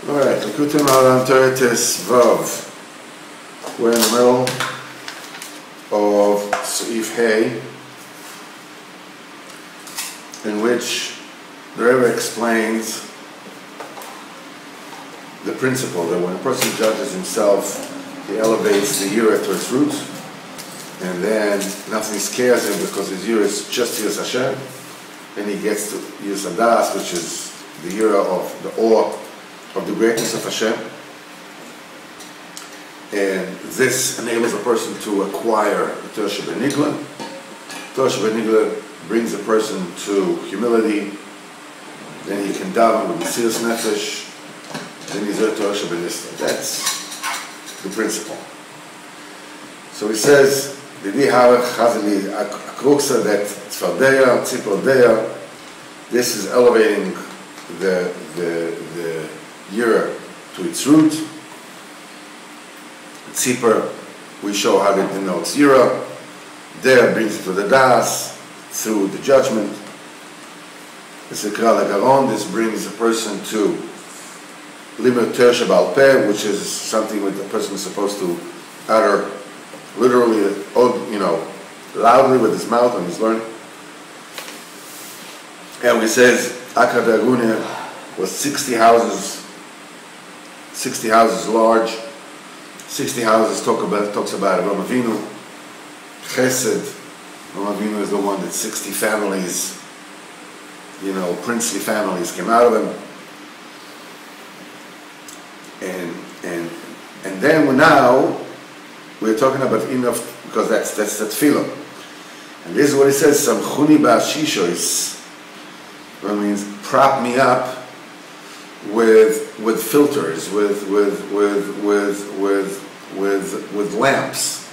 Alright, Likutei Moharan Teretes Vav. We're in the middle of Seif Hay, in which the Rebbe explains the principle that when a person judges himself, he elevates the yira to its root, and then nothing scares him because his yira is just Yiras Hashem. Then he gets to Yiras Hadas, which is the yira of the awe of the greatness of Hashem. And this enables a person to acquire the Torah Shebenigla. Torah Shebenigla brings a person to humility. Then he can daven with Mesiras Nefesh. Then he's a Torah Shebenisra. That's the principle. So he says, "Didi Harach Chazali Akruksa that Tzvardeya, Tzipor. This is elevating the Yira to its root. Tzipor, we show how it denotes Yira. There brings it to the Das through the judgment. This brings a person to Limut Torah Sheba'al Peh, which is something that the person is supposed to utter literally, loudly with his mouth when he's learning. And he says, Akkad Agunia was 60 houses large. 60 houses talks about Avraham Avinu. Chesed, Avraham Avinu is the one that 60 families, princely families came out of him. And then now we're talking about enough, because that's the tefillah. And this is what he says, Samchuni ba'ashishois, that means prop me up with filters, with lamps.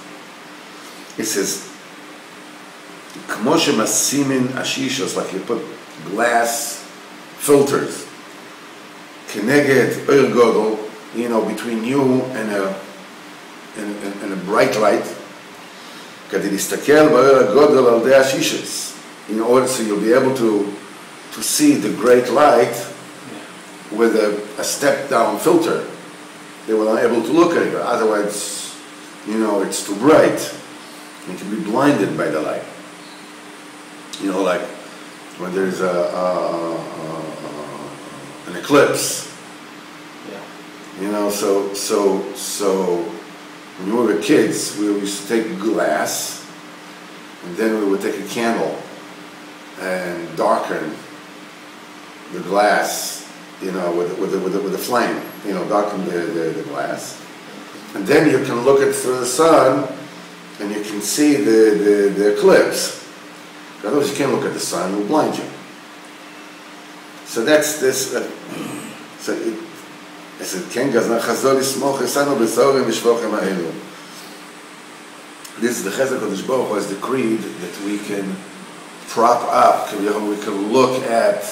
It says, Kmoshe masimin ashishos, like you put glass filters, keneged oir godol, between you and a bright light, in order so you'll be able to see the great light with a step down filter. They were not able to look at it, otherwise, it's too bright. You can be blinded by the light. Like when there's an eclipse. So when we were kids, we used to take glass, and then we would take a candle and darken the glass, with the flame, darken the glass, and then you can look at through the sun, and you can see the eclipse. Otherwise, you can't look at the sun; it will blind you. So that's this. I said, this is the Chesed Kodesh Baruch Hu has decreed that we can prop up, we can look at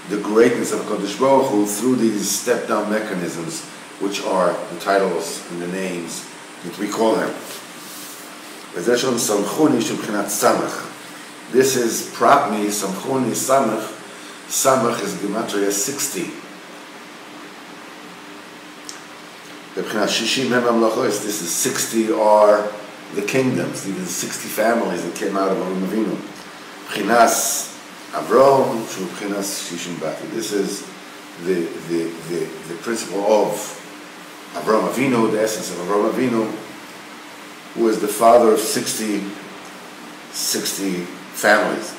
the greatness of Kodesh Baruch Hu through these step-down mechanisms, which are the titles and the names that we call him. This is prop me, Samchuni, Samach. Samach is Gematria 60. This is 60 are the kingdoms, even 60 families that came out of Avraham Avinu. B'chinas Avram, B'chinas Shishim Bati. This is the principle of Avraham Avinu, the essence of Avraham Avinu, who is the father of 60 families.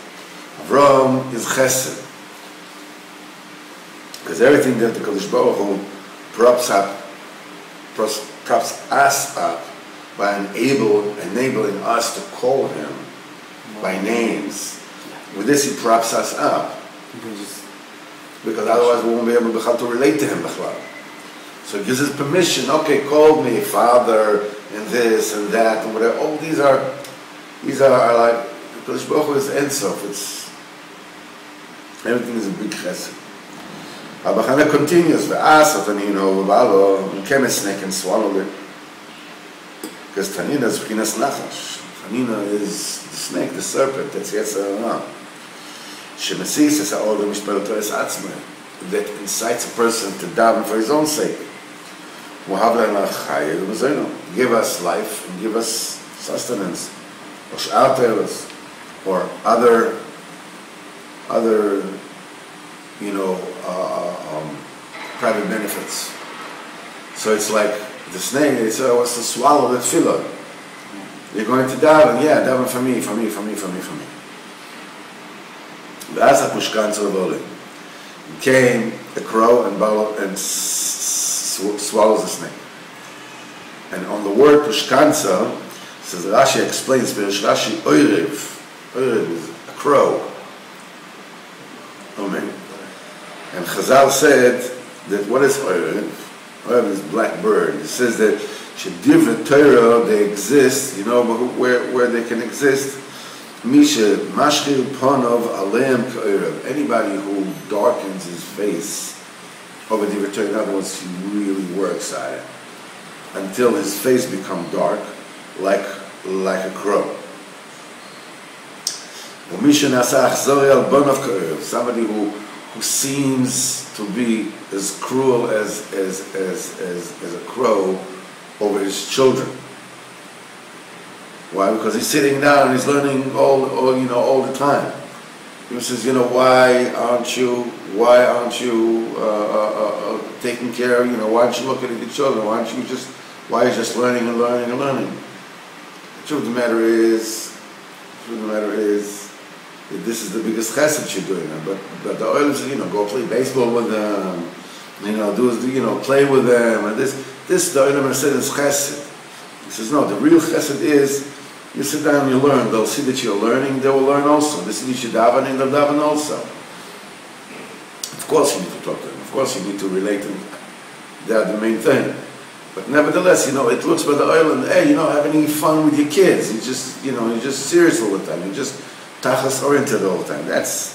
Avram is Chesed, because everything that the Kodesh Baruch Hu props us up by enabling us to call him by names. With this, he props us up, because otherwise we won't be able to relate to him. So he gives us permission. Okay, call me Father and this and that and whatever. Oh, these are like Kodesh Baruch Hu is Ein Sof. Everything is a big chesed. Abachana continues, came a snake and swallowed it. Because Tanina is B'chinas Nachash. Tanina is the snake, the serpent, that's Yetzer Hara. Shemesis is ha'odom mishpel to'es atzmei. that incites a person to daven for his own sake. Give us life and give us sustenance, or other private benefits. So it's like the snake, it wants to swallow that tefillah. You're going to daven, yeah, daven for me. Came a crow and swallows the snake. And on the word pushkanza, says Rashi explains, Rashi oirev is a crow. Amen. And Chazal said that what is oirev? Oirev is black bird. It says that shedivrei Torah, they exist, where they can exist. Misha mashchir ponov aleim k'oirev. Anybody who darkens his face over divrei Torah, in other words, he really works at it until his face becomes dark, like a crow. Somebody who seems to be as cruel as a crow over his children. Why? Because he's sitting down and he's learning all the time. He says, why aren't you taking care of, why aren't you looking at your children? Why are you just learning and learning and learning? The truth of the matter is that this is the biggest chesed you're doing. But the oil is, go play baseball with them, play with them, and this the oil said is chesed. He says, no, the real chesed is, you sit down and you learn. They'll see that you're learning, they will learn also. They see that you're davening, they'll daven also. Of course you need to talk to them. Of course you need to relate to them. They're the main thing. But nevertheless, it looks by the oil and, hey, having fun with your kids. You're just serious all the time. You're just tachas oriented all the time. This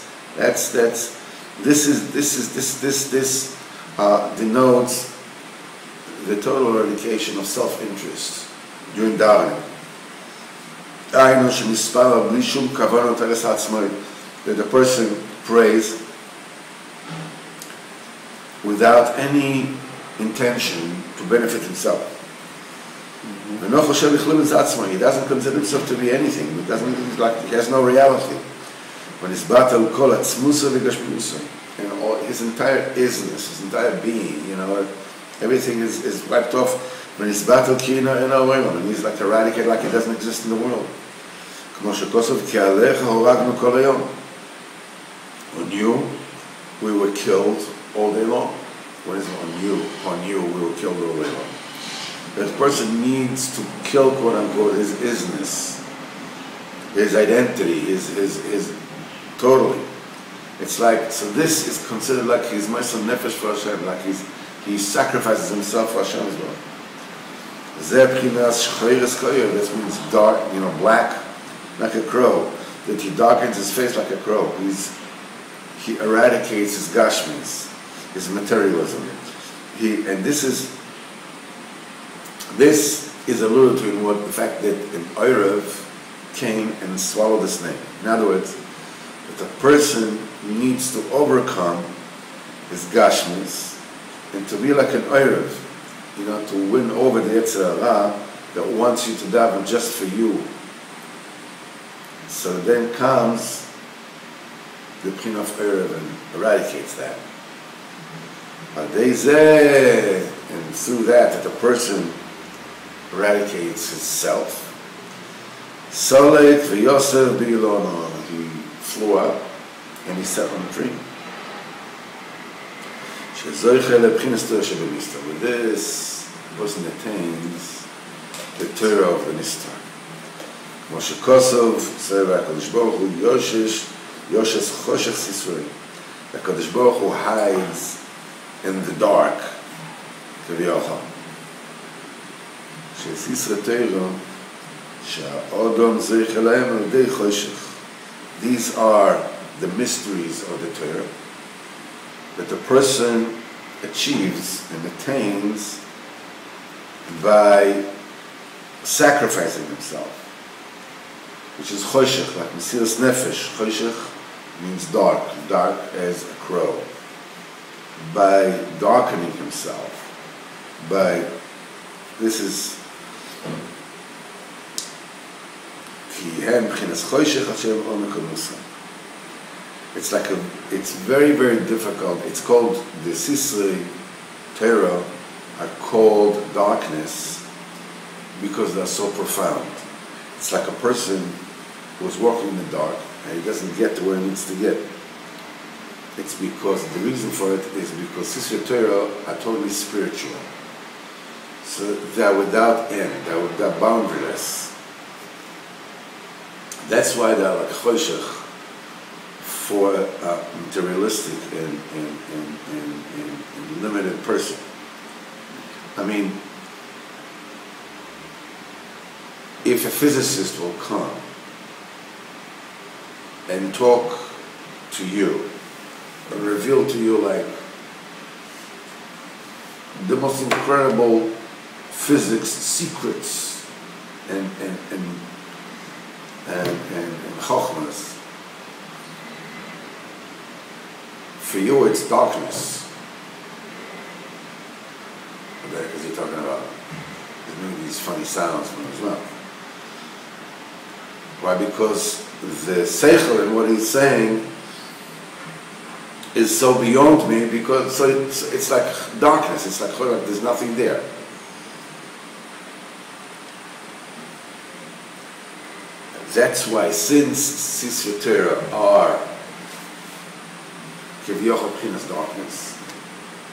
denotes the total eradication of self-interest during davening. That the person prays without any intention to benefit himself. He doesn't consider himself to be anything. He has no reality. When his battle called and all his entire isness, his entire being, everything is wiped off. When he's battle when he's like eradicated, like he doesn't exist in the world. On you, we were killed all day long. What is it? On you, we were killed all day long. That person needs to kill, quote unquote, his isness, his identity, his totally. It's like, so this is considered like his Ma'aseh Nefesh for Hashem, like he sacrifices himself for Hashem as well. This means dark, black, like a crow. That he darkens his face like a crow. He eradicates his gashmis, his materialism. And this is alluded to in the fact that an Oirev came and swallowed the snake. In other words, that the person needs to overcome his gashmis and to be like an Oirev, to win over the Yetzer Hara that wants you to daven just for you. So then comes the Prin of Oirev and eradicates that. And through that the person eradicates his self. Solek v'yosef b'ilona, he flew up and he sat on a tree. With this, the person attains the Torah of the Nistar. Moshe Kosov, Sarah HaKadosh Baruch Hu, Yoshes Choshech Sisrei. The HaKadosh Baruch Hu hides in the dark, Kaviyachal. Sisrei Torah, Sha'odom Zeich Elayim Al Dei Choshech. These are the mysteries of the Torah that the person achieves and attains by sacrificing himself, which is choshech, like Mesiras Nefesh. Choshech means dark as a crow. by darkening himself, this is it's very, very difficult. It's called, the Sisrei Torah are called darkness because they're so profound. It's like a person who's walking in the dark and he doesn't get to where he needs to get. It's because, the reason for it is because Sisrei Torah are totally spiritual. So they're without end, they're boundaryless. That's why they're like choshech for a materialistic and limited person. I mean, if a physicist will come and talk to you and reveal to you like the most incredible physics secrets and chokhmas, for you it's darkness. What is he talking about? He's making these funny sounds from his mouth. Why? Because the seichel in what he's saying is so beyond me, because so it's like darkness, it's like there's nothing there. That's why, since Sisrei Torah are Kivyochel Pchinas darkness,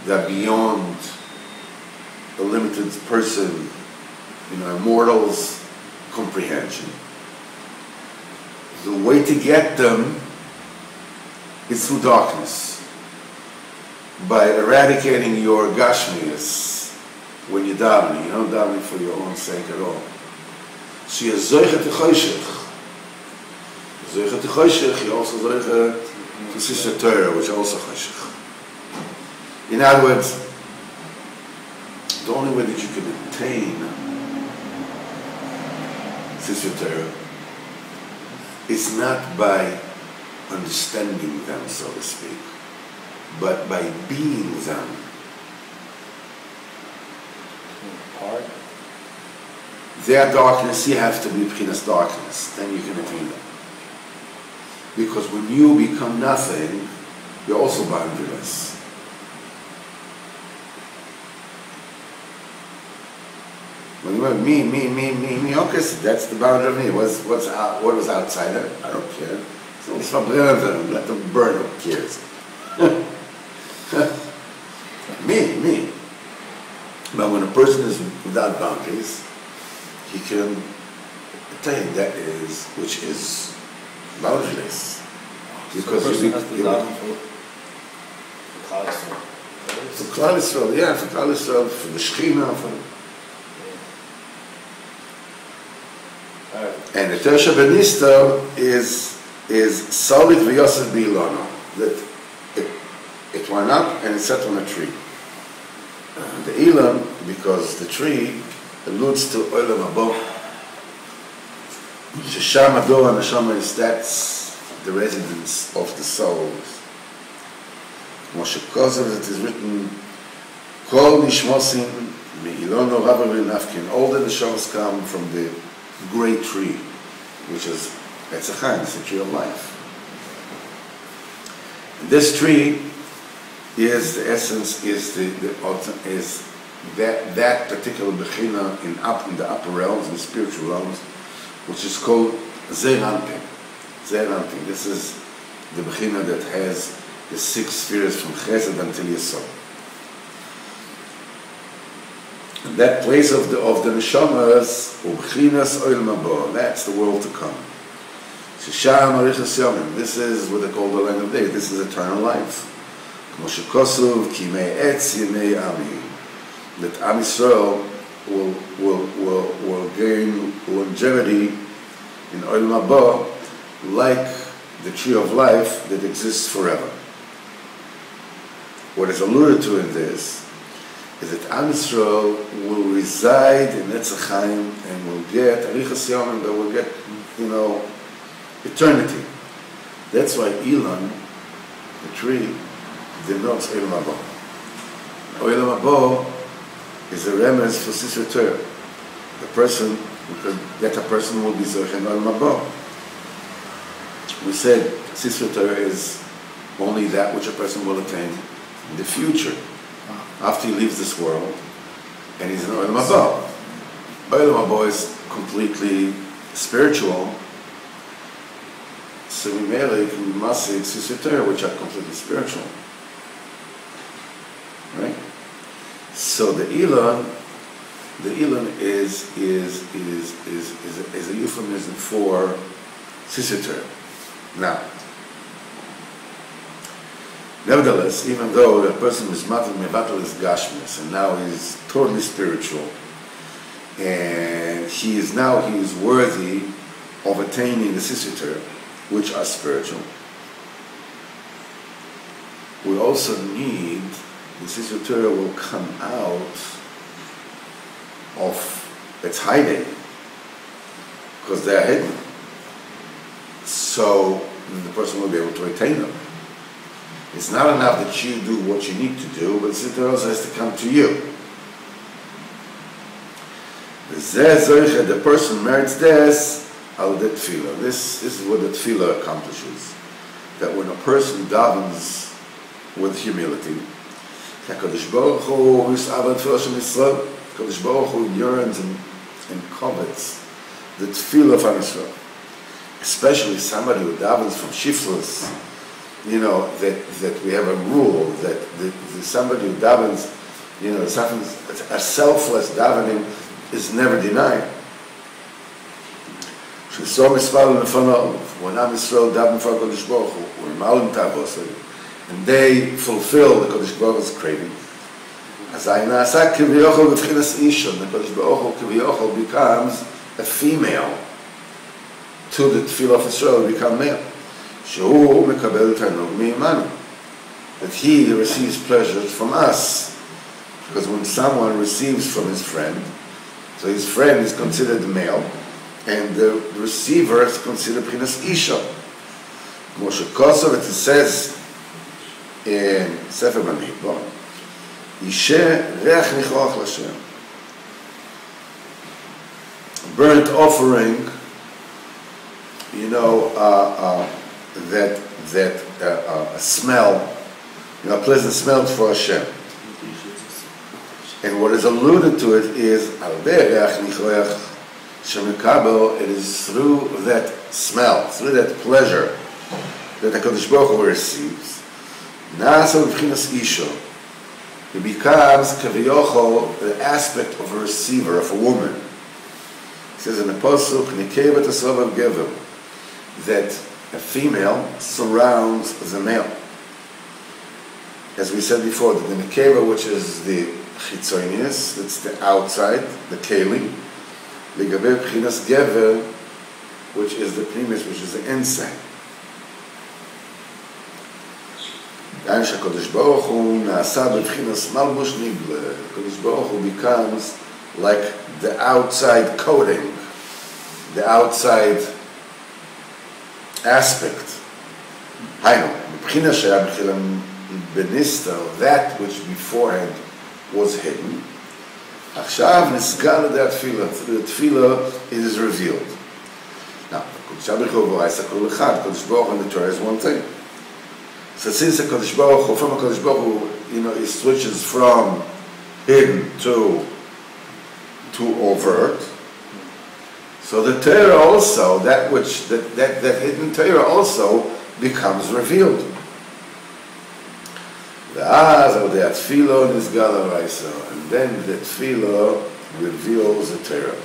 they're beyond the limited person, a mortal's comprehension. The way to get them is through darkness, by eradicating your gashmias when you're davening. You don't daven for your own sake at all. So you're zoichet to choshech. Zoichet to choshech, you're also zoichet to Sisrei Torah, which are also choshech. In other words, the only way that you can attain Sisrei Torah is not by understanding them, so to speak, but by being them. Their darkness, you have to be Pchinas darkness, then you can attain them. Because when you become nothing, you're also boundaryless. When you went me, okay, so that's the boundary of me. What was outside it? I don't care. It's from them, let them burn, who cares? me. But when a person is without boundaries, he can attain which is boundaryless. Because so the person has to daven for Klal Yisrael. For Klal Yisrael, yeah, for Klal Yisrael, for the Shechina, and the Tersha Benista is solid v'yosef b'ilana, that it went up and it sat on a tree. The Ilan, because the tree alludes to Olam Haba. Shesham Ador Neshama is, that's the residence of the souls. Moshe Kosev, it is written, Kol Nishmosim Me'ilono Rabba V'Nafkin. All the neshamas come from the great tree, which is Etz Chaim, it's the tree of life. And this tree is the essence, is that particular bechina in the upper realms, in the spiritual realms, which is called Zeir Anpin. Zeir Anpin. This is the bechina that has the 6 spheres from Chesed until Yesod. And that place of the neshamas, Ubchinas Olam Haba, that's the world to come. Shesham Arichas Yomim. This is what they call the land of day. This is eternal life. Moshe Kosuv Ki Mei Etz Yemei Ami. That Am Yisrael will gain longevity in Olam Haba like the tree of life that exists forever. What is alluded to in this is that Am Yisrael will reside in Etz Chaim and will get Arichas Yomim, that will get, eternity. That's why Ilan, the tree, denotes Olam Haba. Olam Habo is a remez for Sisra Torah. The person, because that a person will be Zoch in Olam Habo. We said Sisra Torah is only that which a person will attain in the future, after he leaves this world, and he's in Olam Habo. Olam Habo is completely spiritual, so we merely can masik Sisra Torah, which are completely spiritual. Right? So the Elon is a euphemism for Sisra Torah. Now, nevertheless, even though a person is mevatel is gashmis, and now he's totally spiritual, and he is worthy of attaining the Sisra Torah, which are spiritual. We also need the Sisra Torah will come out of its hiding, because they are hidden. So the person will be able to attain them. It's not enough that you do what you need to do, but the Sisra Torah also has to come to you. The person merits this, al the tefillah. This is what the tefillah accomplishes. That when a person davens with humility, HaKadosh Baruch Hu is Abad Filashim Yisrael. HaKadosh Baruch Hu yearns and covets the tefillah of Am Yisrael. Especially somebody who davens from shiftless, that we have a rule that somebody who davens, a selfless davening is never denied. When Am Yisrael daven for HaKadosh Baruch Hu, and they fulfill the Kodesh Baruch Hu's craving. As I nasa kivyochol b'tchinas ishon, the Kodesh Baruch Hu kivyochol becomes a female to the tefillah of Israel, become male. Shehu mekabel tanug mi'imanu, that he receives pleasures from us, because when someone receives from his friend, so his friend is considered male, and the receiver is considered b'tchinas ishon. Moshe Kosov, it says in Sefer Bamidbar, Yishe reach nichoach l'Hashem. Burnt offering, a smell, a pleasant smell for Hashem. And what is alluded to it is al derech nichoach shemekabel. It is through that smell, through that pleasure that HaKadosh Baruch Hu receives. Nasa b'chinas isho. It becomes kaviyochol, the aspect of a receiver, of a woman. It says in the Pasuk, Nikeva t'sov gever, that a female surrounds the male. As we said before, that the Nikeva, which is the chitzonius, that's the outside, the keli, legabe b'chinas gever, which is the primus, which is the inside. HaKadosh Baruch Hu nasa b'tchinas malbush nigle. HaKadosh Baruch Hu becomes like the outside coating, the outside aspect. Hainu, b'tchinas she'ya b'chilam b'nistar, that which beforehand was hidden. Achshav nisgal the tefillah, it is revealed. Now, HaKadosh Baruch Hu v'ra'isa kol echad. HaKadosh Baruch Hu in the Torah is one thing. So since HaKadosh Baruch Hu, from HaKadosh Baruch Hu, it switches from hidden to overt. So the Torah also, that hidden Torah also becomes revealed. And then the tefillah reveals the Torah.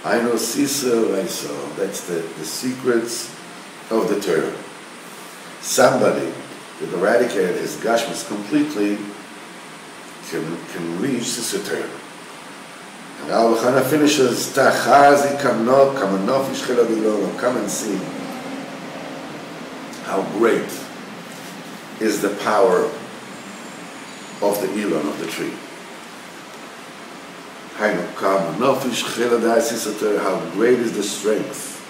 I know Sisa Raisa, that's the secrets of the Torah. Somebody that eradicated his gashmis completely can reach Sisra Torah. And Al B'chana finishes, Tachazi kamno kamanof yishchel adilon. Come and see how great is the power of the Elon, of the tree. How great is the strength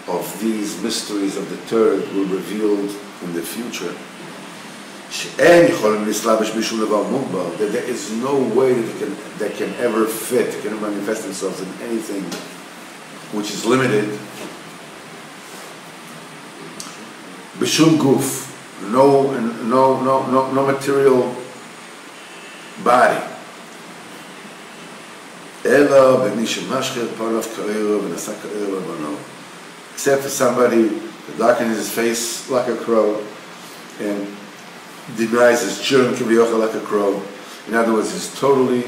of these mysteries of the Torah that will be revealed in the future. שאין יכולים להסלבש בשום דבר מוגבל, that there is no way that can ever fit, can manifest themselves in anything which is limited. בשום גוף, no material body. אלא במי שמשחיר פניו כאלו ונשא כאלו בנו. Except for somebody that darkens his face like a crow and denies his children kivyocha like a crow. In other words, he's totally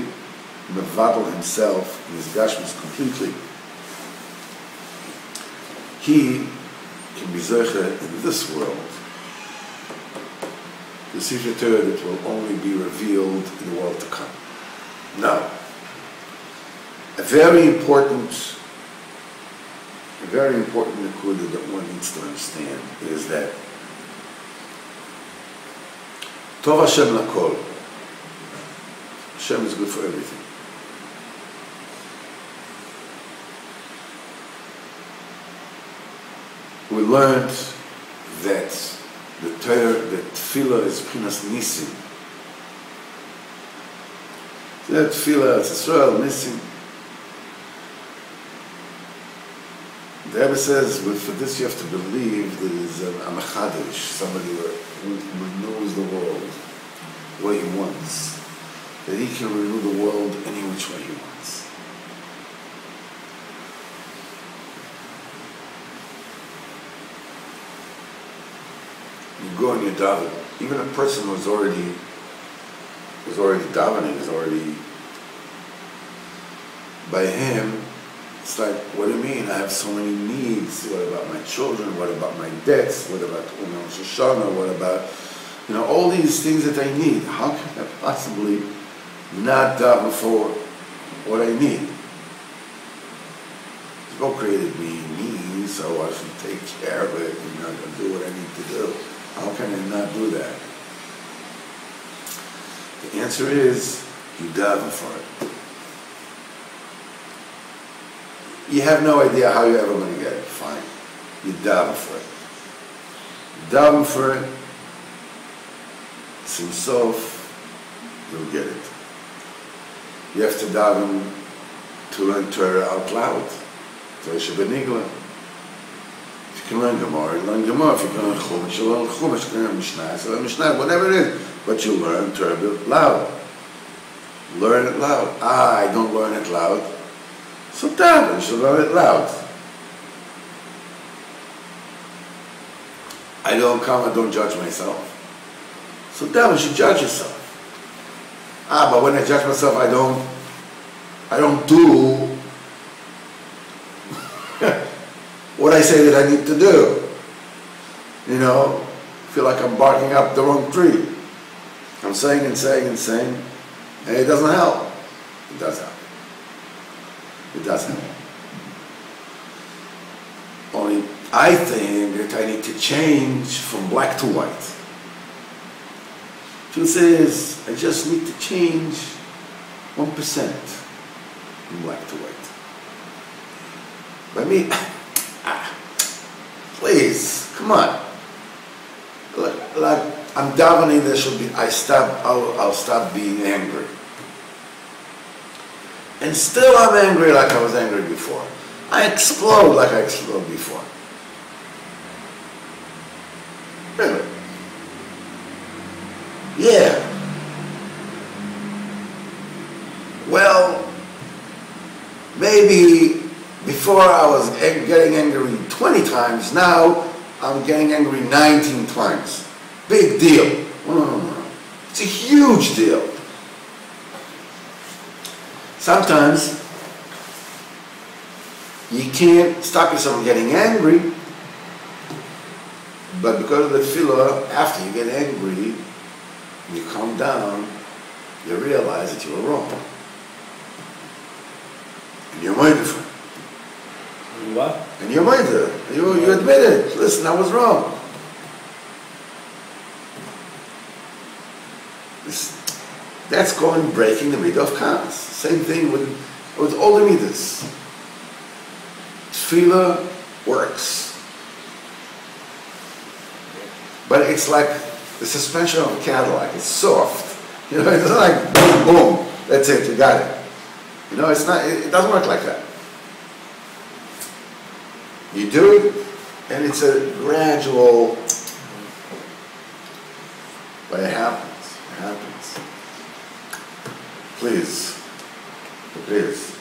mevatel himself in his gashmis completely. He can be zeicha in this world. The Sefer Torah that will only be revealed in the world to come. Now, a very important nekuda that one needs to understand is that Tov Hashem lakol. Hashem is good for everything. We learned that the Torah, that tefillah is Pchinas Nisim. That tefillah, it's Israel, Nisim. The Rebbe says, for this you have to believe there is a mechadish, somebody who renews the world the way he wants. That he can renew the world any which way he wants. You go and you daven. Even a person who's already davening, by him, it's like, what do you mean? I have so many needs. What about my children? What about my debts? What about Rosh Hashanah? What about, all these things that I need? How can I possibly not daven for what I need? God created me, so I should take care of it and do what I need to do. How can I not do that? The answer is, you daven for it. You have no idea how you're ever going to get it. Fine. You daven for it. Daven for it. Sim sof, you'll get it. You have to daven to learn Torah out loud. Torah Shabbat. If you can learn Gemara, learn Gemara. If you can learn Chumash, you learn Chumash. If you can learn Mishnah, you learn Mishnah. Whatever it is. But you learn Torah loud. Learn it loud. I don't learn it loud. So daven, you should learn it loud. I don't judge myself. So daven, you should judge yourself. But when I judge myself, I don't do what I say that I need to do. Feel like I'm barking up the wrong tree. I'm saying and saying and saying, and it doesn't help. It does help. It doesn't. Only I think that I need to change from black to white. Truth is, I just need to change 1% from black to white. By me, please, come on. Like I'm davening, I'll stop being angry. And still I'm angry like I was angry before. I explode like I exploded before. Really? Yeah. Well, maybe before I was getting angry 20 times, now I'm getting angry 19 times. Big deal. No. It's a huge deal. Sometimes you can't stop yourself from getting angry, but because of the tefillah, after you get angry, you calm down, you realize that you were wrong. And you're mindful. What? And you're mindful. You admit it. Listen, I was wrong. That's called breaking the midah of Kaas. Same thing with all the midas. Tefillah works. But it's like the suspension of a Cadillac. It's soft. You know, it's not like boom, boom, that's it, you got it. You know, it's not, it doesn't work like that. You do it, and it's a gradual, but it happens, it happens. Please, please.